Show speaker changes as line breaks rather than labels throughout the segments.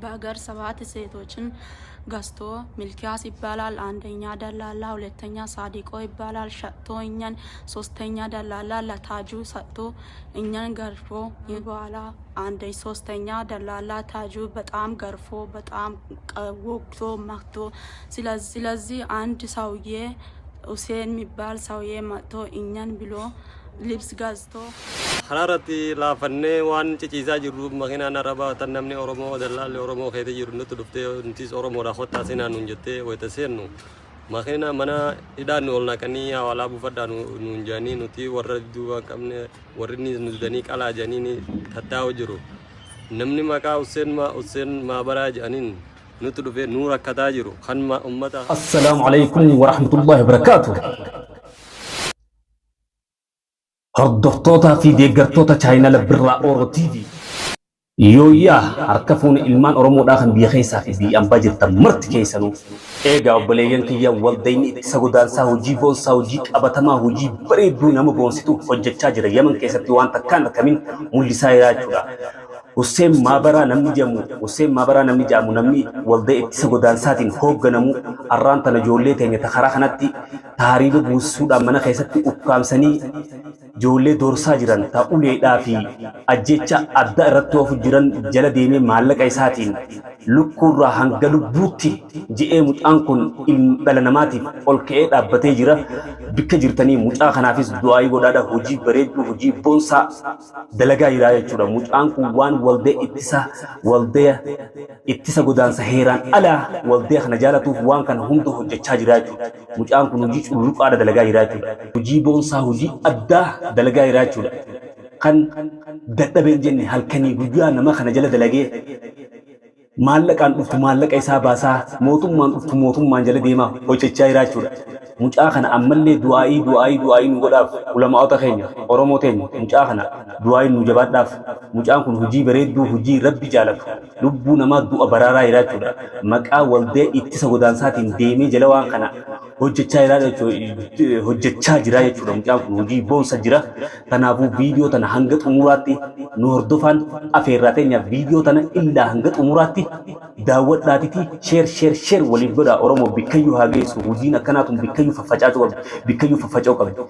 በሀገር 7 ሴቶችን ገዝቶ ሚልኪያስ ይባላል። አንደኛ ደላላ፣ ሁለተኛ ሳዲቆ ይባላል። ሸጥቶ እኛን፣ ሶስተኛ ደላላ ለታጁ ሰጥቶ እኛን ገርፎ በኋላ ሶስተኛ ደላላ ታጁ በጣም ገርፎ በጣም ወግቶ መክቶ ስለዚህ አንድ ሰውዬ ሁሴን የሚባል ሰውዬ መጥቶ እኛን ብሎ ልብስ ገዝቶ
حرارتي لا فني وان تجيزا جرو مخينا نربا تنمني أورومو دلال أورومو خيتي جرو نتو دفتي نتيس أورومو راخوت تاسينا نونجتي ويتسينو مخينا منا إذا نقولنا كنيا ولا بفدا نونجاني نتي وردوا كمني وردني نزدني كلا جانيني تتاو جرو نمني مكا حسين ما براج أنين نتو دفتي نورا كتاجرو خان ما أمتا.
السلام عليكم ورحمة الله وبركاته. هردفتوتا في ديغرتوتا چاينال برا اورو تي في يويا هركفون ilman oromo dakan biya khaysa fi bi ambajir tamarti kaysanu ega obleyen kiya waldayni sagudan sa hoji bon sa hoji abatama hoji bare duna mo bonsitu hojjecha jira yaman kaysati wanta kan kamin mulisa irachuda Hussein Mabara namni jamu namni walday sagudan satin hogganamu arranta na jolle tenya takhara khanatti tahribu busuda mana kaysati ukkamsani jolle dorsa jiran ta uleedha fi ajjecha adda irratti of jiran jala deeme maallaqa isaatiin lukkurra hanga lubbuutti ji'ee mucaan kun dhala namaatiif ol ka'ee dhaabbatee jira bikka jirtanii mucaa kanaafis du'aa godhaadha hojii bareedduu hojii boonsaa dalagaa jira jechuudha mucaan kun waan waldee ittisa godaansa heeraan ala waldee kana jaalatuuf waan kana hunda hojjechaa jira jechuudha mucaan kun hojii cululuqaadha dalagaa jira jechuudha hojii boonsaa hojii addaa dalagaa jira jechuudha kan dadhabeen jenne halkanii guyyaa nama kana jala dalagee maallaqaan dhuftu maallaqa isaa baasaa mootummaan dhuftu mootummaan jala deemaa hojjechaa jira jechuudha mucaa kana ammallee du'aa'ii nu godhaaf ulamaa'ota keenya oromoo teenya mucaa kana du'aa'ii nu jabaadhaaf mucaan kun hojii bareedduu hojii rabbi jaalatu lubbuu namaa du'a baraaraa jira jechuudha maqaa waldee ittisa godaansaatiin deemee jala waan kana hojjechaa jira jechuudha mucaan kun hojii boonsa jira kanaafuu viidiyoo tana hanga xumuraatti nu hordofaan afeerraa teenya viidiyoo tana illaa hanga xumuraatti daawwadhaatiti sheer waliif godhaa oromoo bikkayyuu haa geessu hojiin akkanaatun bikkayyuu faffaca'uu qabdi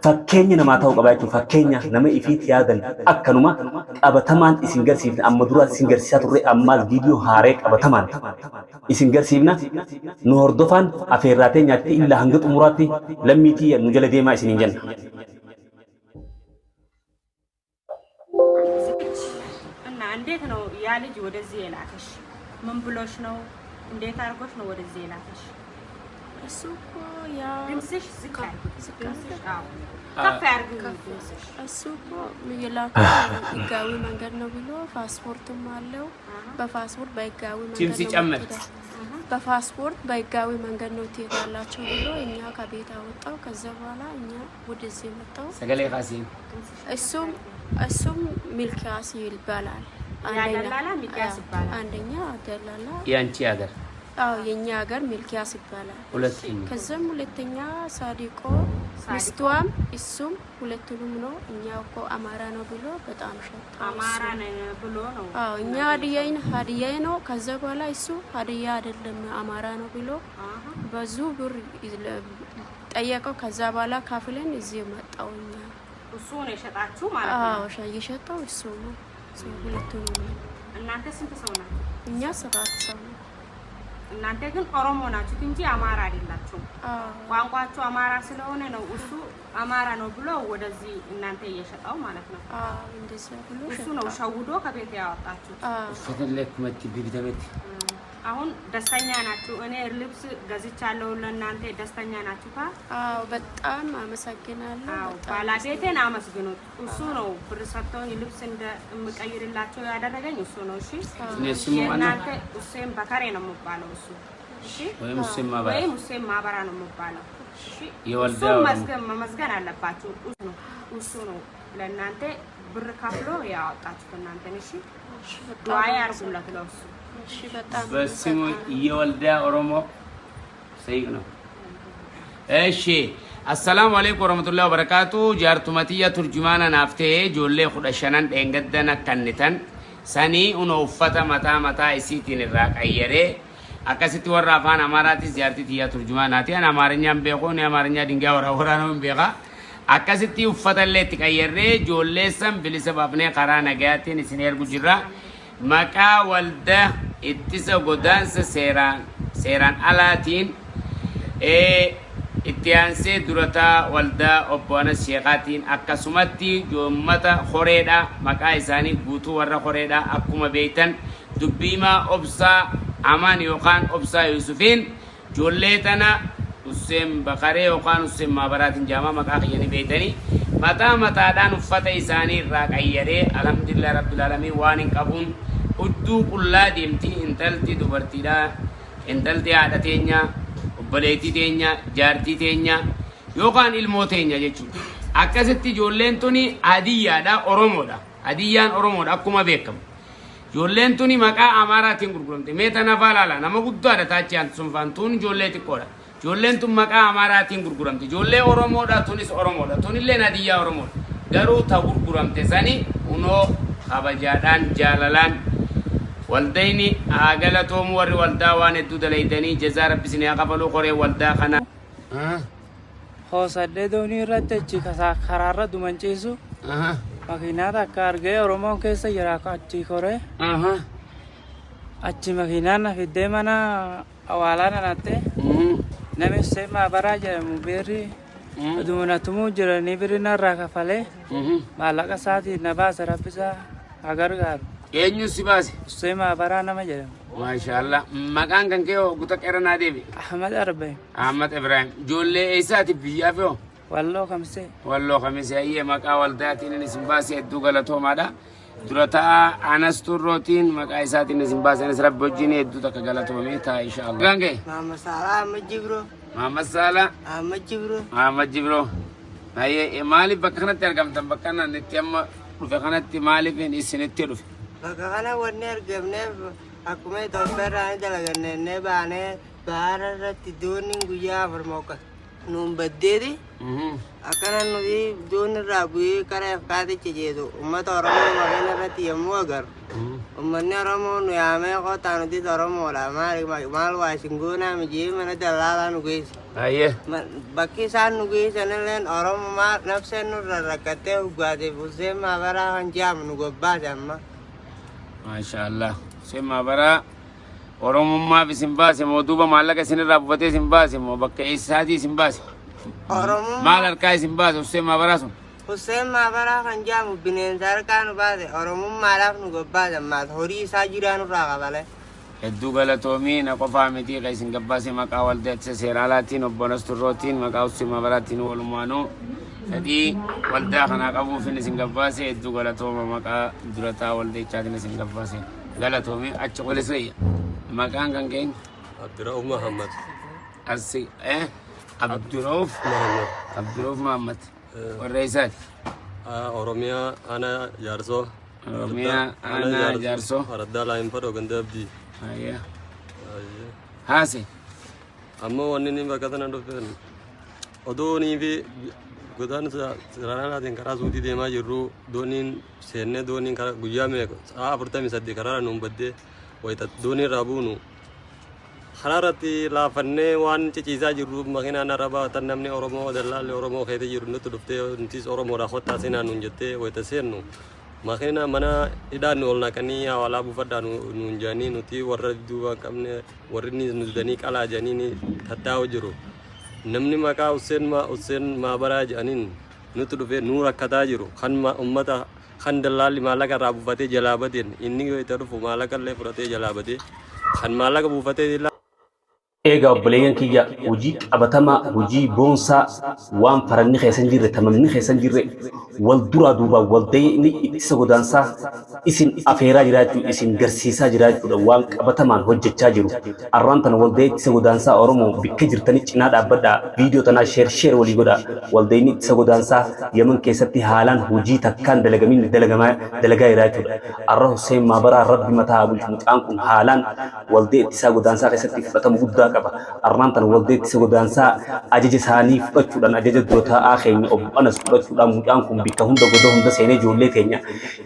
fakkeenya namaa ta'uu qaba jechuudha fakkeenya nama ifiitti yaadan akkanuma qabatamaan isin garsiifna amma dura isin garsiisaa turre ammaas viidiyoo haaree qabatamaan isin garsiifna nu hordofaan afeerraa teenyaatti illaa hanga xumuraatti lammiitii nu jala deemaa isiniin jenna.
እንዴት ነው ያ ልጅ ወደዚህ የላከሽ? ምን ብሎሽ ነው? እንዴት አድርጎሽ ነው ወደዚህ የላከሽ?
እሱ እኮ ያ
ድምፅሽ ዝቅ ከፍ ያድርግ።
እሱ እኮ የላከው ህጋዊ መንገድ ነው ብሎ ፓስፖርትም አለው በፓስፖርት በህጋዊ መንገድ ነው በፓስፖርት በህጋዊ መንገድ ነው ትሄዳላችሁ ብሎ እኛ ከቤት አወጣው። ከዛ በኋላ እኛ ወደዚህ መጣው።
ሰገሌ ፋሲል
እሱም ሚልኪያስ ይባላል። አንደኛ ደላላ
ያንቺ ሀገር
የኛ ሀገር ሚልኪያስ ይባላል። ከዛም ሁለተኛ ሳዲቆ ሚስቷም እሱም ሁለቱንም ነው። እኛ እኮ አማራ ነው ብሎ በጣም ሸጣ
አማራ ነው ብሎ ነው።
እኛ ሀዲያ ነው። ከዛ በኋላ እሱ ሀዲያ አይደለም አማራ ነው ብሎ ብዙ ብር ጠየቀው። ከዛ በኋላ ካፍለን እዚህ መጣው። እኛ
እሱ ነው የሸጣችሁ ማለት ነው?
የሸጠው እሱ ነው። ሁለቱንም ነው።
እናንተ ስንት ሰው ናችሁ?
እኛ 7 ሰው ነው።
እናንተ ግን ኦሮሞ ናችሁ እንጂ አማራ አይደላችሁም። ቋንቋችሁ አማራ ስለሆነ ነው እሱ አማራ ነው ብሎ ወደዚህ እናንተ እየሸጣው ማለት ነው።
እንደዛ ብሎ
እሱ ነው ሸውዶ ከቤት ያወጣችሁ።
ፈተለክመት ቢቢተመት
አሁን ደስተኛ ናችሁ? እኔ ልብስ ገዝቻለሁ ለእናንተ ደስተኛ ናችሁ?
በጣም አመሰግናለሁ።
ባለቤቴን አመስግኑት። እሱ ነው ብር ሰጥቶኝ ልብስ እንደምቀይርላችሁ ያደረገኝ እሱ ነው። እሺ እናንተ ሁሴን በከሬ ነው የምባለው እሱ። እሺ ወይም ሁሴን ማበራ ነው የምባለው። እሺ የወልዳው መመስገን አለባችሁ። እሱ ነው ለእናንተ ብር ከፍሎ ያወጣችሁ እናንተ። እሺ ዱዓ ያርጉለት ለእሱ።
በስሙ የወልዳ ኦሮሞ ሰይቅ ነው። እሺ السلام عليكم ورحمة الله وبركاته. جارتمتية ترجمانا نافته جولي خدشانان دينغدنا كنتن sanii uno uffata mataa isiitiin irraa qayyaree akkasitti warra afaan Amaaraatis jaartii tiyyaa turjumaanaati. Ani Amaarinyaan beeku, ni Amaarinya dingaa waraanuu hin beeka. Akkasitti uffata illee itti qayyarree ijoolleessan bilisa baafnee karaa nagayaatiin isin ergu jirra. Maqaa waldaa ittisa godaansa seeraan alaatiin itti aansee durataa waldaa obbo Anas Sheekaatiin akkasumatti joommata horeedha. Maqaa isaanii guutuu warra horeedha akkuma beektan dubbiimaa obsaa Amaan yookaan obsaa Yusufiin ijoollee tana Hussein Bakaree yookaan Hussein Maabaraatiin jaamaa maqaa kiyyanii beektanii mataadhaan uffata isaanii irraa qayyaree alhamdulillah rabbil aalamiin waan hin qabuun udduu qullaa deemtii intalti dubartiidha. Intalti haadha teenya, obboleettii teenya, jaartii teenya yookaan ilmoo teenya jechuudha. Akkasitti ijoolleen tuni hadiyyaadha, Oromoodha. Hadiyyaan Oromoodha akkuma beekamu. Ijoolleen tuni maqaa Amaaraatiin gurguramte. Meeta nafa laala nama guddaadha taachaan sunfaan tun ijoollee xiqqoodha. Ijoolleen tun maqaa Amaaraatiin gurguramte. Ijoollee Oromoodha, tunis Oromoodha. Tunillee hadiyyaa Oromoodha. Garuu ta gurguramte sani unoo kabajaadhaan jaalalaan والديني أقلتهم ور والدا واند دليدني جزار بسني قبلوا قري والدا خنا
خوصة دوني رتجي كسا خرارة دومنجيسو مكينة كارجة رومون كيسا يراك أجي كوري أجي مكينة في دمنا أولانا ناتي نمي سيما براجة مبيري دومنا تمو جراني برينا راكا فالي مالك ساتي نباس ربسا أغر غار
Eenyu si baase?
Sema barana ma jedhama.
Maashaallah. Maqaan kan kee guutaa qeeranaa deebi.
Ahmad Arbay.
Ahmad Ibrahim. Ijoollee eessaati biyyaa fi hoo?
Walloo Kamisee.
Walloo Kamisee. Ayyee maqaa waldaatiin isin baasee hedduu galatoomaadha. Durataa Anas Turrootiin maqaa isaatiin isin baasanis rabbi wajjin hedduu takka galatoomee ta'a inshaallah. Maqaan kee?
Muhammad Salah Ahmad Jibroo.
Muhammad Salah.
Ahmad Jibroo.
Ahmad Jibroo. Ayyee maaliif bakka kanatti argamtan bakka kanatti amma dhufe kanatti maaliif isinitti dhufe?
Bakka kana wanni argamneef akkuma Itoophiyaa irraa dalagannee baanee baara irratti doonni guyyaa afur mooqa nuun baddeeti. Akkana nuti doonni irraa bu'ee karaa Efkaatichi jedhu uummata Oromoo maqaan irratti yommuu agarru. Uummanni Oromoo nu yaamee qotaa nuti Oromoodha. Maal waa isin goonaa mijee mana dallaalaa nu geessu. Bakki isaan nu geessan illee Oromoo nafseen nurra rakkattee dhugaateef Hussein Maabaraa kan jedhamu nu gobbaase amma.
Maashaallah. Sema bara Oromummaa fi simbaase moo duuba maallaqa isinirraa buufatee simbaase moo bakka eessaatii simbaase?
Oromummaa.
Maal harkaa isin baase Hussein Maabaraa sun?
Hussein Maabaraa kan jedhamu bineensa harkaa nu baase Oromummaadhaaf nu gobbaase ammaas horii isaa jiraa nurraa qabale.
Hedduu galatoomii na qofaa miti kan isin gabbaase maqaa waldaa ittisa seera alaatiin obbo Anas Turrootiin maqaa Hussein Maabaraatiin walumaanuu fedhii waldaa kanaa qabuuf isin gabbaase hedduu galatooma maqaa durataa waldaichaatiin isin gabbaase galatoomii achi qolisreeyya maqaan kan keenya
Abdurrauf Muhammad
Abdurrauf Muhammad warra isaati
Oromiyaa ana jaarsoo
Oromiyaa ana jaarsoo
Araddaa Laayin Fadhoo ganda Abdii
haase
amma wanni ni bakka sana dhufeen odoonii fi godaansa seeraanaatiin karaa suutii deemaa jirru dooniin seennee dooniin guyyaa meeqa sa'a 48 karaa nuun baddee wayita dooniin irraa buunu karaa irratti laafannee waan ciciisaa jirruuf makiinaan irra baatan namni Oromoo dallaalli Oromoo keessa jiru nutti dhuftee nutis Oromoodhaa kottaa seenaa nuun jettee wayita seennu makiina mana hidhaan ol naqanii hawaalaa buufadhaa nuun jedhanii nuti warra duuba qabne warri nu danii qalaa jedhanii tattaa'u jiru. Namni maqaa Hussein Maabaraa jedhaniin nutti dhufee nu rakkataa jiru kan ummata kan dallaalli maallaqa irraa buufatee jalaa bateen inni yoo itti dhufu maallaqa illee fudhatee jalaa batee kan maallaqa buufatee
eega obboleeyyan kiyya hojii qabatamaa hojii boonsaa waan faranni keessan jirre tamamni keessan jirre wal duraa duuba waldayni ittisa godaansaa isin afeeraa jiraachuu isin garsiisaa jiraachuudha waan qabatamaan hojjechaa jiru arraan tana waldayni ittisa godaansaa Oromoo bakka jirtanii cinaa dhaabbadhaa viidiyoo tanaa sheer walii godhaa waldayni ittisa godaansaa Yemen keessatti haalaan hojii takkaan dalagamin dalagaa jiraachuudha arra Hussein Maabaraa rabbi mataa bulchu mucaan kun haalaan waldayni ittisa godaansaa keessatti fudhatama guddaa qaba armaan tan waldeetti sagodaansaa ajaja isaanii fudhachuudhaan ajaja dootaa keenya obbo Anas fudhachuudhaan mucaan kun bikka hunda goda hunda seenee ijoollee keenya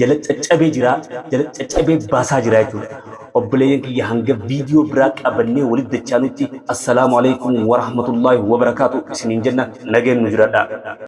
jala caccabee jira jala caccabee baasaa jira jechuudha obboleeyyan kiyya hanga viidiyoo biraa qabannee walitti dachaanutti assalaamu alaykum wa rahmatullahi wa barakaatuh isiniin jenna nageen nu jiradhaa